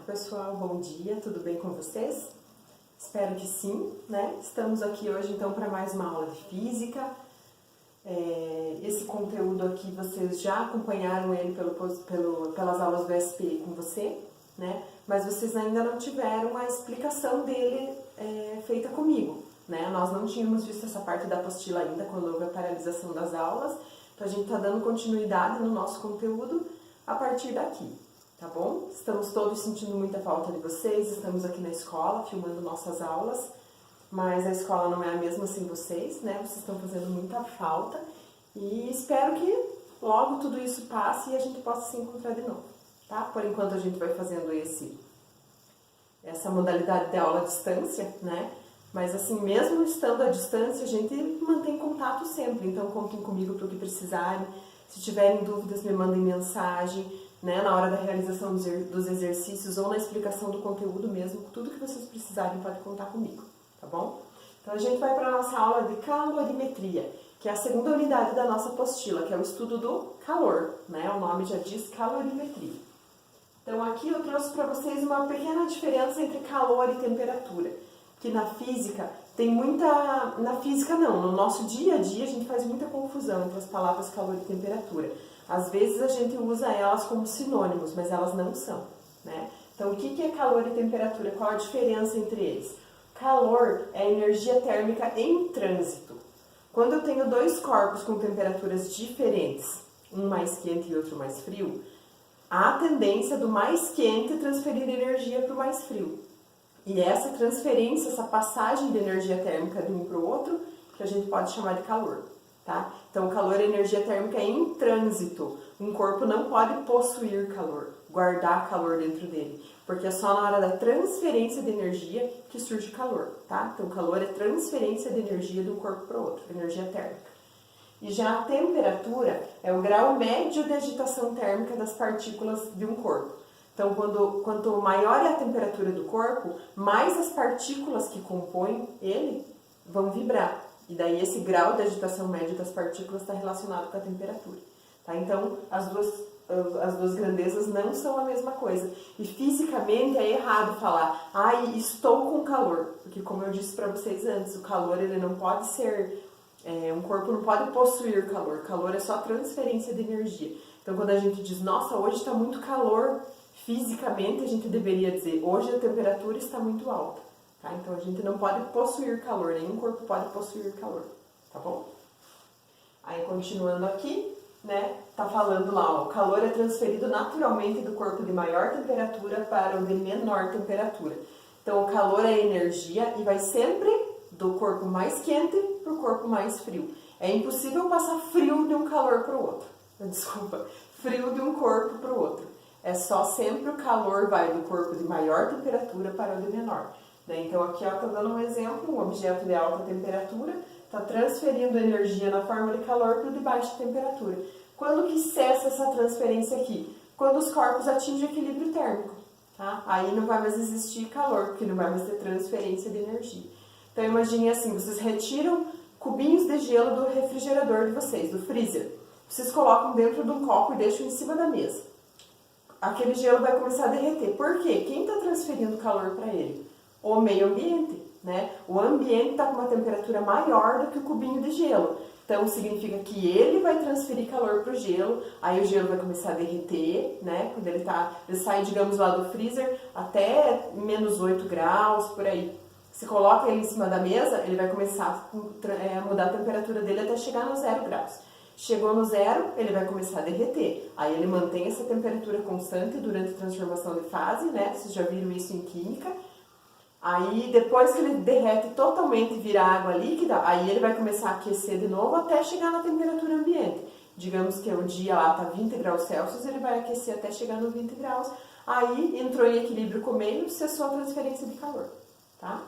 pessoal, bom dia, tudo bem com vocês? Espero que sim, né? Estamos aqui hoje então para mais uma aula de física. Esse conteúdo aqui vocês já acompanharam ele pelas aulas do SPI com você, né? Mas vocês ainda não tiveram a explicação dele feita comigo, né? Nós não tínhamos visto essa parte da apostila ainda quando houve a paralisação das aulas, então a gente está dando continuidade no nosso conteúdo a partir daqui. Tá bom? Estamos todos sentindo muita falta de vocês, estamos aqui na escola filmando nossas aulas, mas a escola não é a mesma sem vocês, né? Vocês estão fazendo muita falta e espero que logo tudo isso passe e a gente possa se encontrar de novo, tá? Por enquanto a gente vai fazendo essa modalidade de aula à distância, né? Mas assim, mesmo estando à distância, a gente mantém contato sempre, então contem comigo para o que precisarem. Se tiverem dúvidas, me mandem mensagem, né, na hora da realização dos exercícios ou na explicação do conteúdo mesmo, tudo que vocês precisarem pode contar comigo, tá bom? Então a gente vai para a nossa aula de calorimetria, que é a segunda unidade da nossa apostila, que é o estudo do calor, né? O nome já diz calorimetria. Então aqui eu trouxe para vocês uma pequena diferença entre calor e temperatura, que na física tem muita... Na física não, no nosso dia a dia a gente faz muita confusão entre as palavras calor e temperatura. Às vezes a gente usa elas como sinônimos, mas elas não são, né? Então, o que é calor e temperatura? Qual a diferença entre eles? Calor é energia térmica em trânsito. Quando eu tenho dois corpos com temperaturas diferentes, um mais quente e outro mais frio, há a tendência do mais quente transferir energia para o mais frio. E essa transferência, essa passagem de energia térmica de um para o outro, que a gente pode chamar de calor. Tá? Então, calor é energia térmica em trânsito. Um corpo não pode possuir calor, guardar calor dentro dele, porque é só na hora da transferência de energia que surge calor. Tá? Então, calor é transferência de energia de um corpo para o outro, energia térmica. E já a temperatura é o grau médio de agitação térmica das partículas de um corpo. Então, quanto maior é a temperatura do corpo, mais as partículas que compõem ele vão vibrar. E daí esse grau de agitação média das partículas está relacionado com a temperatura. Tá? Então, as duas grandezas não são a mesma coisa. E fisicamente é errado falar, estou com calor. Porque como eu disse para vocês antes, o calor ele não pode ser... um corpo não pode possuir calor. Calor é só transferência de energia. Então, quando a gente diz, nossa, hoje está muito calor, fisicamente a gente deveria dizer, hoje a temperatura está muito alta. Tá? Então, a gente não pode possuir calor, nenhum corpo pode possuir calor, tá bom? Aí, continuando aqui, né, tá falando lá, ó, o calor é transferido naturalmente do corpo de maior temperatura para o de menor temperatura. Então, o calor é energia e vai sempre do corpo mais quente para o corpo mais frio. É impossível passar frio de um calor para o outro. Desculpa, frio de um corpo para o outro. É só sempre o calor vai do corpo de maior temperatura para o de menor. Então aqui estou dando um exemplo, um objeto de alta temperatura está transferindo energia na forma de calor para o de baixa temperatura. Quando que cessa essa transferência aqui? Quando os corpos atingem equilíbrio térmico. Tá? Aí não vai mais existir calor, porque não vai mais ter transferência de energia. Então imagine assim, vocês retiram cubinhos de gelo do refrigerador de vocês, do freezer. Vocês colocam dentro de um copo e deixam em cima da mesa. Aquele gelo vai começar a derreter. Por quê? Quem está transferindo calor para ele? O meio ambiente, né? O ambiente está com uma temperatura maior do que o cubinho de gelo. Então, significa que ele vai transferir calor para o gelo, aí o gelo vai começar a derreter, né? Quando ele sai, digamos, lá do freezer até menos 8 graus, por aí. Você coloca ele em cima da mesa, ele vai começar a mudar a temperatura dele até chegar no 0 graus. Chegou no 0, ele vai começar a derreter. Aí ele mantém essa temperatura constante durante a transformação de fase, né? Vocês já viram isso em química. Aí, depois que ele derrete totalmente e vira água líquida, aí ele vai começar a aquecer de novo até chegar na temperatura ambiente. Digamos que o dia lá está 20 graus Celsius, ele vai aquecer até chegar no 20 graus. Aí, entrou em equilíbrio com o meio, cessou a transferência de calor, tá?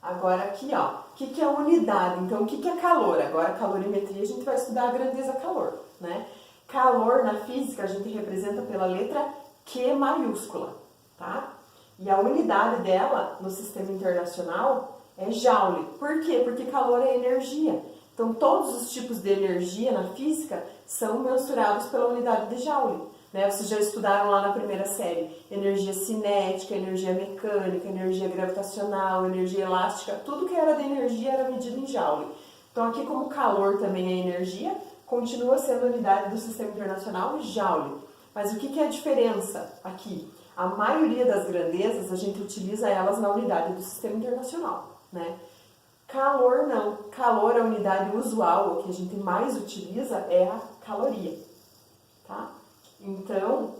Agora aqui, ó, o que é unidade? Então, o que é calor? Agora, calorimetria, a gente vai estudar a grandeza calor, né? Calor, na física, a gente representa pela letra Q maiúscula, tá? E a unidade dela, no sistema internacional, é joule. Por quê? Porque calor é energia. Então, Então, todos os tipos de energia na física são mensurados pela unidade de Joule. Né? Vocês já estudaram lá na primeira série energia cinética, energia mecânica, energia gravitacional, energia elástica, tudo que era de energia era medido em Joule. Então, aqui como calor também é energia, continua sendo a unidade do Sistema Internacional Joule. Mas o que é a diferença aqui? A maioria das grandezas a gente utiliza elas na unidade do Sistema Internacional, né? Calor não. Calor, a unidade usual, o que a gente mais utiliza é a caloria, tá? Então,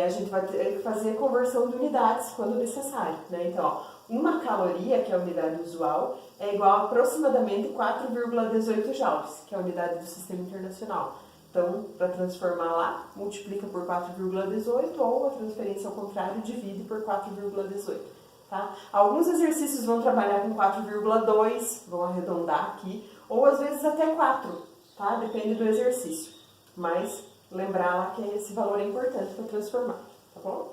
a gente vai ter que fazer a conversão de unidades quando necessário, né? Então, ó, uma caloria, que é a unidade usual, é igual a aproximadamente 4,18 joules, que é a unidade do Sistema Internacional. Então, para transformar lá, multiplica por 4,18 ou a transferência ao contrário, divide por 4,18. Tá? Alguns exercícios vão trabalhar com 4,2, vão arredondar aqui, ou às vezes até 4, tá? Depende do exercício. Mas lembrar lá que esse valor é importante para transformar, tá bom?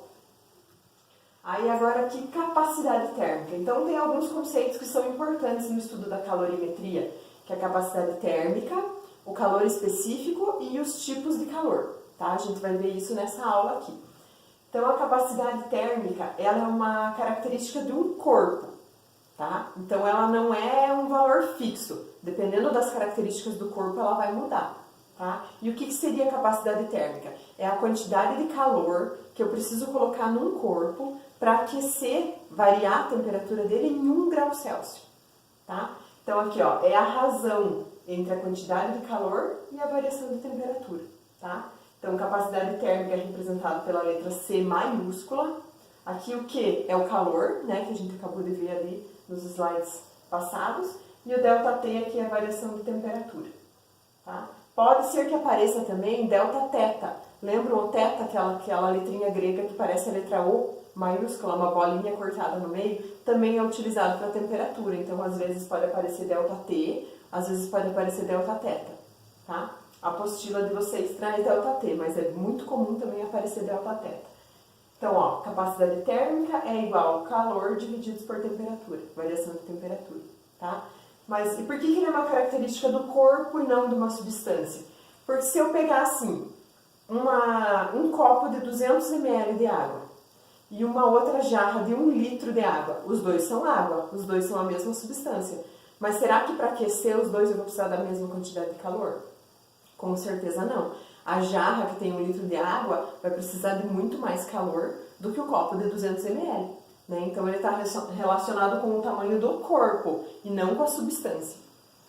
Aí agora aqui, capacidade térmica. Então tem alguns conceitos que são importantes no estudo da calorimetria, que é a capacidade térmica, o calor específico e os tipos de calor, tá? A gente vai ver isso nessa aula aqui. Então, a capacidade térmica, ela é uma característica de um corpo, tá? Então, ela não é um valor fixo. Dependendo das características do corpo, ela vai mudar, tá? E o que seria a capacidade térmica? É a quantidade de calor que eu preciso colocar num corpo para aquecer, variar a temperatura dele em 1 grau Celsius, tá? Então, aqui, ó, é a razão entre a quantidade de calor e a variação de temperatura, tá? Então, capacidade térmica é representada pela letra C maiúscula. Aqui o Q é o calor, né, que a gente acabou de ver ali nos slides passados. E o ΔT aqui é a variação de temperatura. Tá? Pode ser que apareça também Δθ. Lembram o θ, aquela letrinha grega que parece a letra O maiúscula, uma bolinha cortada no meio? Também é utilizado para temperatura. Então, às vezes pode aparecer ΔT, às vezes pode aparecer Δθ. Tá? A apostila de vocês traz ΔT, mas é muito comum também aparecer Δθ. Então, ó, capacidade térmica é igual ao calor dividido por temperatura, variação de temperatura, tá? Mas e por que ele é uma característica do corpo e não de uma substância? Porque se eu pegar assim, um copo de 200 ml de água e uma outra jarra de 1 litro de água, os dois são água, os dois são a mesma substância. Mas será que para aquecer os dois eu vou precisar da mesma quantidade de calor? Com certeza não. A jarra que tem 1 litro de água vai precisar de muito mais calor do que o copo de 200 ml. Né? Então ele está relacionado com o tamanho do corpo e não com a substância.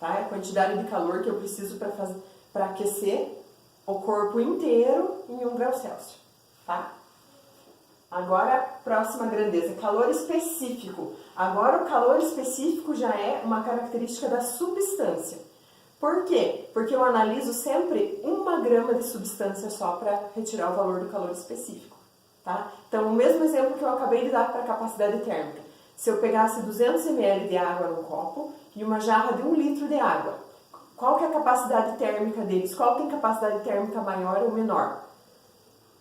Tá? É a quantidade de calor que eu preciso para aquecer o corpo inteiro em 1 grau Celsius. Tá? Agora, próxima grandeza, calor específico. Agora o calor específico já é uma característica da substância. Por quê? Porque eu analiso sempre 1 grama de substância só para retirar o valor do calor específico. Tá? Então, o mesmo exemplo que eu acabei de dar para a capacidade térmica. Se eu pegasse 200 ml de água num copo e uma jarra de 1 litro de água, qual que é a capacidade térmica deles? Qual tem capacidade térmica maior ou menor?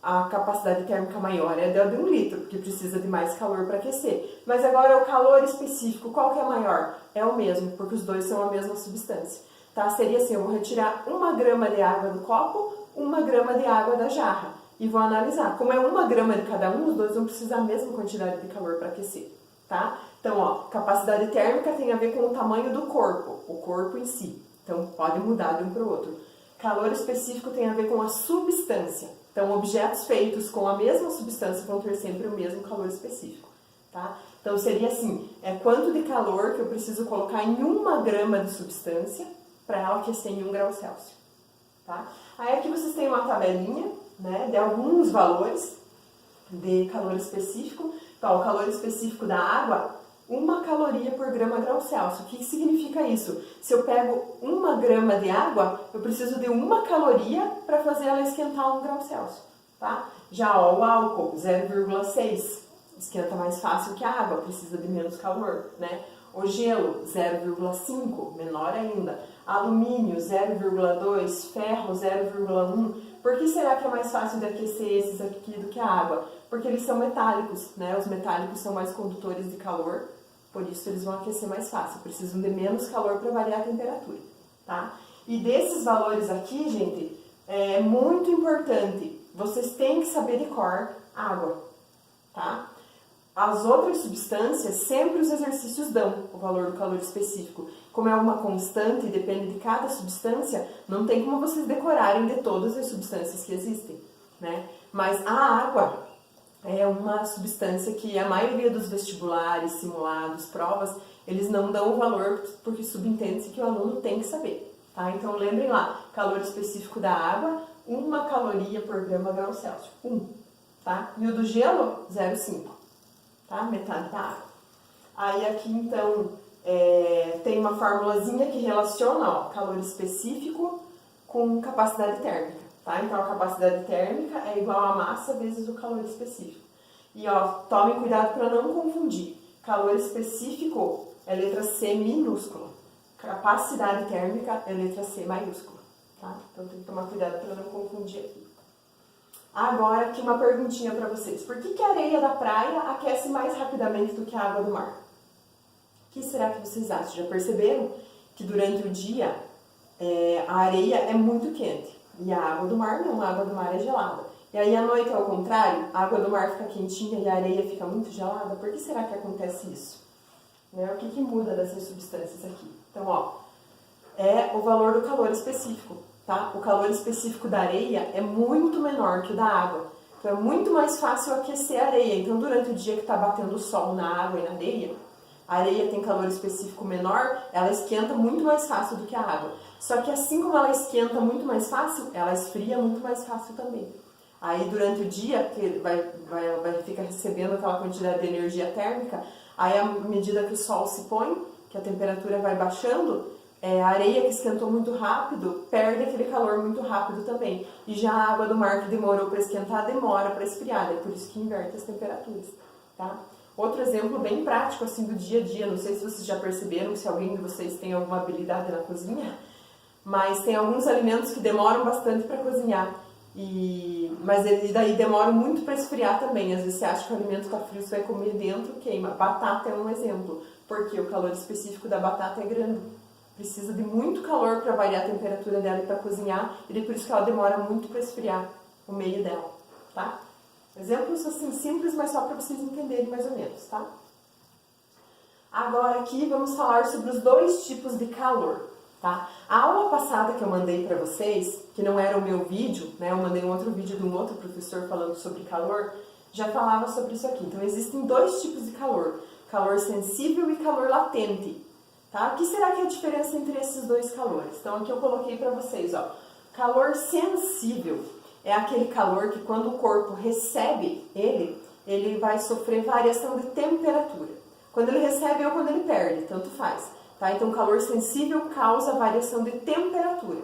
A capacidade térmica maior é a de 1 litro, porque precisa de mais calor para aquecer. Mas agora o calor específico, qual que é maior? É o mesmo, porque os dois são a mesma substância. Tá? Seria assim, eu vou retirar 1 grama de água do copo, 1 grama de água da jarra. E vou analisar. Como é 1 grama de cada um, os dois vão precisar da mesma quantidade de calor para aquecer. Tá? Então, ó, capacidade térmica tem a ver com o tamanho do corpo, o corpo em si. Então, pode mudar de um para o outro. Calor específico tem a ver com a substância. Então, objetos feitos com a mesma substância vão ter sempre o mesmo calor específico. Tá? Então, seria assim, quanto de calor que eu preciso colocar em 1 grama de substância para ela aquecer em 1 grau Celsius. Tá? Aí aqui vocês têm uma tabelinha, né, de alguns valores de calor específico. Então, o calor específico da água, 1 caloria por grama grau Celsius. O que significa isso? Se eu pego 1 grama de água, eu preciso de 1 caloria para fazer ela esquentar 1 grau Celsius. Tá? Já ó, o álcool, 0,6, esquenta mais fácil que a água, precisa de menos calor, né? O gelo, 0,5, menor ainda. Alumínio, 0,2. Ferro, 0,1. Por que será que é mais fácil de aquecer esses aqui do que a água? Porque eles são metálicos, né? Os metálicos são mais condutores de calor, por isso eles vão aquecer mais fácil. Precisam de menos calor para variar a temperatura, tá? E desses valores aqui, gente, é muito importante, vocês têm que saber de cor água, tá? As outras substâncias, sempre os exercícios dão o valor do calor específico. Como é uma constante e depende de cada substância, não tem como vocês decorarem de todas as substâncias que existem, né? Mas a água é uma substância que a maioria dos vestibulares, simulados, provas, eles não dão o valor porque subentende-se que o aluno tem que saber, tá? Então lembrem lá, calor específico da água, 1 caloria por grama Celsius, 1, tá? E o do gelo, 0,5, tá? Metade da água. Aí aqui então tem uma formulazinha que relaciona, ó, calor específico com capacidade térmica, tá? Então a capacidade térmica é igual a massa vezes o calor específico. E ó, tomem cuidado para não confundir. Calor específico é letra C minúscula. Capacidade térmica é letra C maiúscula, tá? Então tem que tomar cuidado para não confundir aqui. Agora aqui uma perguntinha para vocês. Por que a areia da praia aquece mais rapidamente do que a água do mar? O que será que vocês acham? Já perceberam que durante o dia a areia é muito quente e a água do mar não, a água do mar é gelada. E aí à noite, ao contrário, a água do mar fica quentinha e a areia fica muito gelada. Por que será que acontece isso? Né? O que muda dessas substâncias aqui? Então, ó, é o valor do calor específico, tá? O calor específico da areia é muito menor que o da água. Então, é muito mais fácil aquecer a areia. Então, durante o dia que está batendo o sol na água e na areia, a areia tem calor específico menor, ela esquenta muito mais fácil do que a água. Só que assim como ela esquenta muito mais fácil, ela esfria muito mais fácil também. Aí durante o dia, que vai ficar recebendo aquela quantidade de energia térmica, aí à medida que o sol se põe, que a temperatura vai baixando, a areia que esquentou muito rápido, perde aquele calor muito rápido também. E já a água do mar que demorou para esquentar, demora para esfriar, é por isso que inverte as temperaturas, tá? Outro exemplo bem prático assim do dia a dia, não sei se vocês já perceberam, se alguém de vocês tem alguma habilidade na cozinha, mas tem alguns alimentos que demoram bastante para cozinhar, mas daí demoram muito para esfriar também. Às vezes você acha que o alimento está frio, você vai comer dentro, queima. Batata é um exemplo, porque o calor específico da batata é grande. Precisa de muito calor para variar a temperatura dela e para cozinhar, e é por isso que ela demora muito para esfriar o meio dela, tá? Exemplos assim simples, mas só para vocês entenderem mais ou menos, tá? Agora aqui vamos falar sobre os dois tipos de calor, tá? A aula passada que eu mandei para vocês, que não era o meu vídeo, né? Eu mandei um outro vídeo de um outro professor falando sobre calor, já falava sobre isso aqui. Então existem dois tipos de calor, calor sensível e calor latente, tá? O que será que é a diferença entre esses dois calores? Então aqui eu coloquei para vocês, ó, calor sensível é aquele calor que quando o corpo recebe ele vai sofrer variação de temperatura. Quando ele recebe ou quando ele perde, tanto faz. Tá? Então, o calor sensível causa variação de temperatura.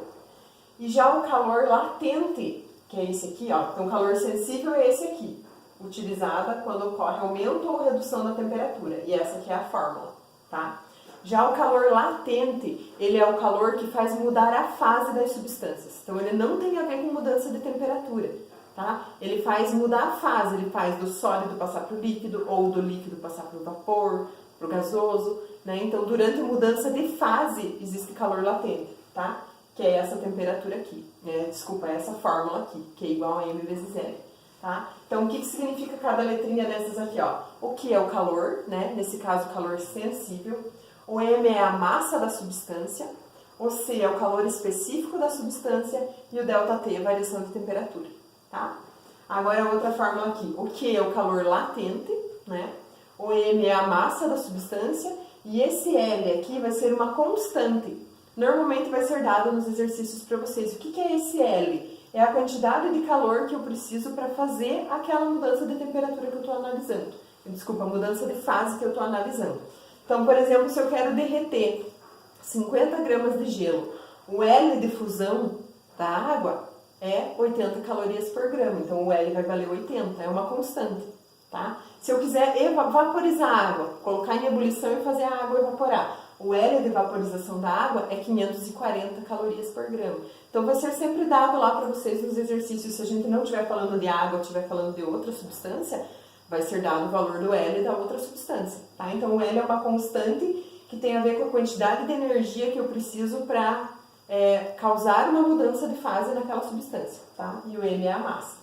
E já o calor latente, que é esse aqui, ó. Então, o calor sensível é esse aqui, utilizada quando ocorre aumento ou redução da temperatura. E essa aqui é a fórmula, tá? Já o calor latente, ele é o calor que faz mudar a fase das substâncias. Então, ele não tem a ver com mudança de temperatura, tá? Ele faz mudar a fase, ele faz do sólido passar para o líquido, ou do líquido passar para o vapor, para o gasoso, né? Então, durante a mudança de fase, existe calor latente, tá? Que é essa temperatura aqui, essa fórmula aqui, que é igual a M vezes L, tá? Então, o que significa cada letrinha dessas aqui, ó? O que é o calor, né? Nesse caso, calor sensível. O M é a massa da substância, o C é o calor específico da substância e o ΔT é a variação de temperatura, tá? Agora a outra fórmula aqui, o Q é o calor latente, né? O M é a massa da substância e esse L aqui vai ser uma constante. Normalmente vai ser dado nos exercícios para vocês. O que é esse L? É a quantidade de calor que eu preciso para fazer aquela mudança de temperatura que eu estou analisando. Desculpa, a mudança de fase que eu estou analisando. Então, por exemplo, se eu quero derreter 50 gramas de gelo, o L de fusão da água é 80 calorias por grama. Então, o L vai valer 80, é uma constante, tá? Se eu quiser vaporizar a água, colocar em ebulição e fazer a água evaporar, o L de vaporização da água é 540 calorias por grama. Então, vai ser sempre dado lá para vocês nos exercícios. Se a gente não estiver falando de água, estiver falando de outra substância, vai ser dado o valor do L da outra substância, tá? Então, o L é uma constante que tem a ver com a quantidade de energia que eu preciso para causar uma mudança de fase naquela substância, tá? E o M é a massa.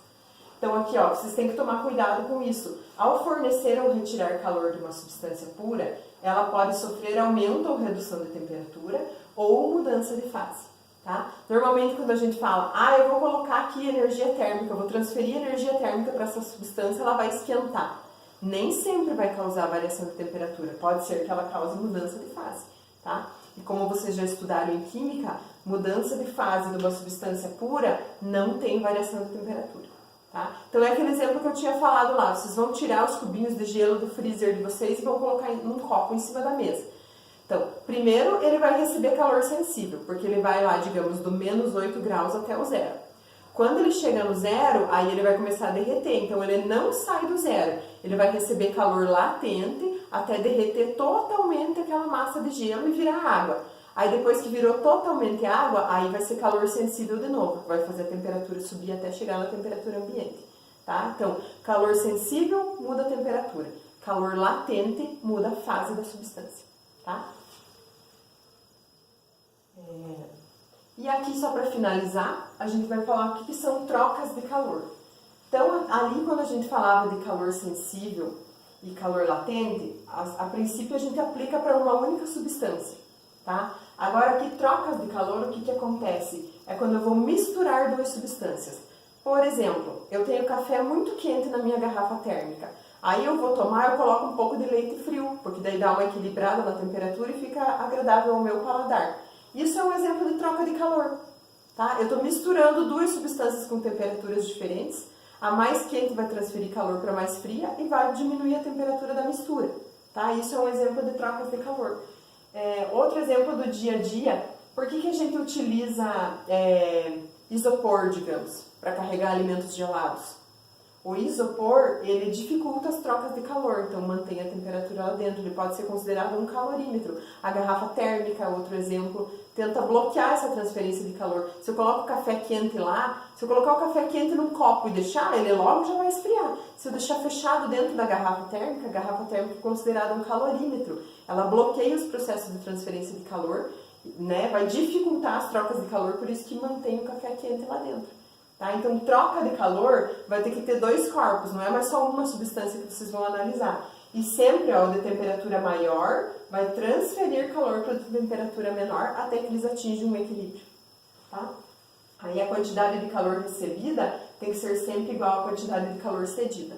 Então aqui, ó, vocês têm que tomar cuidado com isso. Ao fornecer ou retirar calor de uma substância pura, ela pode sofrer aumento ou redução de temperatura ou mudança de fase, tá? Normalmente quando a gente fala, eu vou colocar aqui energia térmica, eu vou transferir energia térmica para essa substância, ela vai esquentar. Nem sempre vai causar variação de temperatura, pode ser que ela cause mudança de fase, tá? E como vocês já estudaram em química, mudança de fase de uma substância pura não tem variação de temperatura, tá? Então é aquele exemplo que eu tinha falado lá, vocês vão tirar os cubinhos de gelo do freezer de vocês e vão colocar num copo em cima da mesa. Então, primeiro ele vai receber calor sensível, porque ele vai lá, digamos, do menos 8 graus até o zero. Quando ele chega no zero, aí ele vai começar a derreter, então ele não sai do zero, ele vai receber calor latente até derreter totalmente aquela massa de gelo e virar água. Aí depois que virou totalmente água, aí vai ser calor sensível de novo, vai fazer a temperatura subir até chegar na temperatura ambiente, tá? Então, calor sensível muda a temperatura, calor latente muda a fase da substância, tá? E aqui, só para finalizar, a gente vai falar o que são trocas de calor. Então, ali quando a gente falava de calor sensível e calor latente, a princípio a gente aplica para uma única substância, tá? Agora, aqui, trocas de calor, o que acontece? É quando eu vou misturar duas substâncias. Por exemplo, eu tenho café muito quente na minha garrafa térmica. Aí eu vou tomar, eu coloco um pouco de leite frio, porque daí dá uma equilibrada na temperatura e fica agradável ao meu paladar. Isso é um exemplo de troca de calor, tá? Eu estou misturando duas substâncias com temperaturas diferentes, a mais quente vai transferir calor para a mais fria e vai diminuir a temperatura da mistura, tá? Isso é um exemplo de troca de calor. Outro exemplo do dia a dia, por que a gente utiliza isopor, digamos, para carregar alimentos gelados? O isopor, ele dificulta as trocas de calor, então mantém a temperatura lá dentro, ele pode ser considerado um calorímetro. A garrafa térmica, outro exemplo, tenta bloquear essa transferência de calor. Se eu coloco o café quente lá, se eu colocar o café quente num copo e deixar, ele logo já vai esfriar. Se eu deixar fechado dentro da garrafa térmica, a garrafa térmica é considerada um calorímetro. Ela bloqueia os processos de transferência de calor, né? Vai dificultar as trocas de calor, por isso que mantém o café quente lá dentro. Tá? Então, troca de calor vai ter que ter dois corpos, não é mais só uma substância que vocês vão analisar. E sempre, ó, de temperatura maior vai transferir calor para temperatura menor até que eles atingem um equilíbrio. Tá? Aí a quantidade de calor recebida tem que ser sempre igual à quantidade de calor cedida,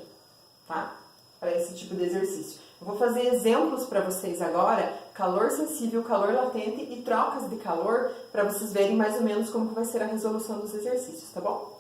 tá? Para esse tipo de exercício. Eu vou fazer exemplos para vocês agora, calor sensível, calor latente e trocas de calor, para vocês verem mais ou menos como vai ser a resolução dos exercícios, tá bom?